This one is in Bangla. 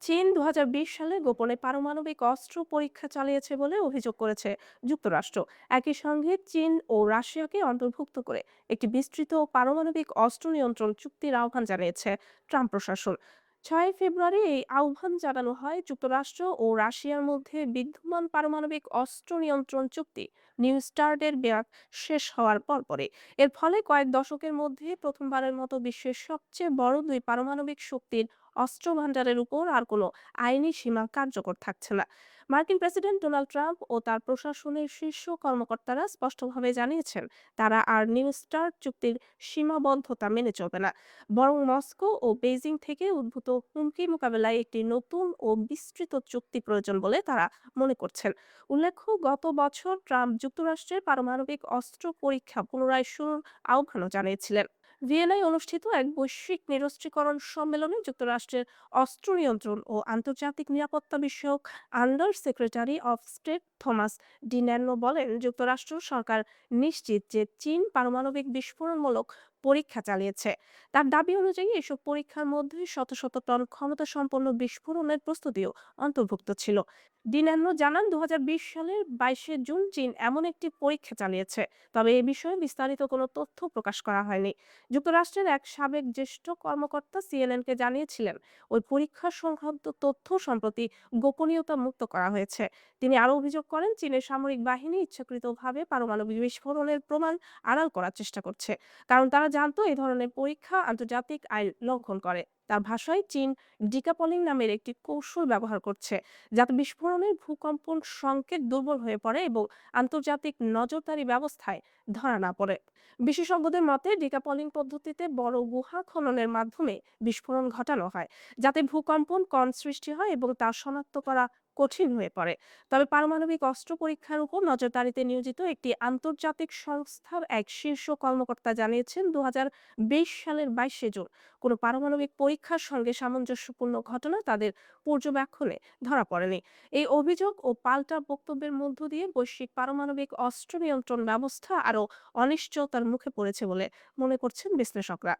চীন ২০২০ সালে গোপনে পারমাণবিক অস্ত্র পরীক্ষা চালিয়েছে বলে অভিযোগ করেছে যুক্তরাষ্ট্র। একই সঙ্গে চীন ও রাশিয়াকে অন্তর্ভুক্ত করে একটি বিস্তৃত পারমাণবিক অস্ত্র নিয়ন্ত্রণ চুক্তির আহ্বান জানিয়েছে ট্রাম্প প্রশাসন। ৬ ফেব্রুয়ারি এই আহ্বান জানানো হয় যুক্তরাষ্ট্র ও রাশিয়ার মধ্যে বিদ্যমান পারমাণবিক অস্ত্র নিয়ন্ত্রণ চুক্তি নিউ স্টার্টের মেয়াদ শেষ হওয়ার পরপরই। এর ফলে কয়েক দশকের মধ্যে প্রথমবারের মতো বিশ্বের সবচেয়ে বড় দুই পারমাণবিক শক্তির অস্ত্র ভান্ডারের উপর আর কোনো আইনি সীমা কার্যকর থাকছে না। মার্কিন প্রেসিডেন্ট ডোনাল্ড ট্রাম্প ও তার প্রশাসনের শীর্ষ কর্মকর্তারা স্পষ্টভাবে জানিয়েছেন তারা আর নিউ স্টার্ট চুক্তির সীমাবদ্ধতা মেনে চলবে না। বরং মস্কো ও বেইজিং থেকে উদ্ভূত হুমকি মোকাবেলায় একটি নতুন ও বিস্তৃত চুক্তি প্রয়োজন বলে তারা মনে করছেন। উল্লেখ্য, গত বছর ট্রাম্প যুক্তরাষ্ট্রের পারমাণবিক অস্ত্র পরীক্ষা পুনরায় শুরুর আহ্বানও জানিয়েছিলেন। ভিয়েনায় অনুষ্ঠিত এক বৈশ্বিক নিরস্ত্রীকরণ সম্মেলনে যুক্তরাষ্ট্রের অস্ত্র নিয়ন্ত্রণ ও আন্তর্জাতিক নিরাপত্তা বিষয়ক under secretary of state Thomas DiNanno বলেন, যুক্তরাষ্ট্র সরকার নিশ্চিত যে চীন পারমাণবিক বিস্ফোরণমূলক পরীক্ষা চালিয়েছে। তার দাবি অনুযায়ী এসব পরীক্ষার মধ্যে শত শত টন ক্ষমতা সম্পন্ন বিস্ফোরণের প্রস্তুতিও অন্তর্ভুক্ত ছিল। ডিন্যানো জানান, ২০২০ সালের ২২শে জুন চীন এমন একটি পরীক্ষা চালিয়েছে, তবে এ বিষয়ে বিস্তারিত কোনো তথ্য প্রকাশ করা হয়নি। যুক্তরাষ্ট্রের এক সাবেক জ্যেষ্ঠ কর্মকর্তা সিএনএনকে জানিয়েছিলেন ওই পরীক্ষা সংক্রান্ত তথ্য সম্প্রতি গোপনীয়তা মুক্ত করা হয়েছে। তিনি আরও অভিযোগ করেন, চীনের সামরিক বাহিনী ইচ্ছাকৃতভাবে পারমাণবিক বিস্ফোরণের প্রমাণ আড়াল করার চেষ্টা করছে, কারণ তারা জানতো এই ধরনের পরীক্ষা আন্তর্জাতিক আইন লঙ্ঘন করে। তার ভাষায়, চীন ডিকাপলিং নামের একটি কৌশল ব্যবহার করছে যাতে বিস্ফোরণের ভূকম্পন সংকেত দুর্বল হয়ে পড়ে এবং আন্তর্জাতিক নজরদারি ব্যবস্থায় ধরা না পড়ে। বিশেষজ্ঞদের মতে, ডিকাপলিং পদ্ধতিতে বড় গুহা খননের মাধ্যমে বিস্ফোরণ ঘটানো হয়, যাতে ভূকম্পন কণ সৃষ্টি হয় এবং তা শনাক্ত করা কঠিন হয়ে পড়ে। তবে পারমাণবিক অস্ত্র পরীক্ষার উপর নজরদারিতে নিয়োজিত একটি আন্তর্জাতিক সংস্থার এক শীর্ষ কর্মকর্তা জানিয়েছেন, ২০২০ সালের ২২শে জুন কোনো পারমাণবিক পরীক্ষার সঙ্গে সামঞ্জস্যপূর্ণ ঘটনা তাদের পর্যবেক্ষণে ধরা পড়েনি। এই অভিযোগ ও পাল্টা বক্তব্যের মধ্য দিয়ে বৈশ্বিক পারমাণবিক অস্ত্র নিয়ন্ত্রণ ব্যবস্থা আরও অনিশ্চয়তার মুখে পড়েছে বলে মনে করছেন বিশ্লেষকরা।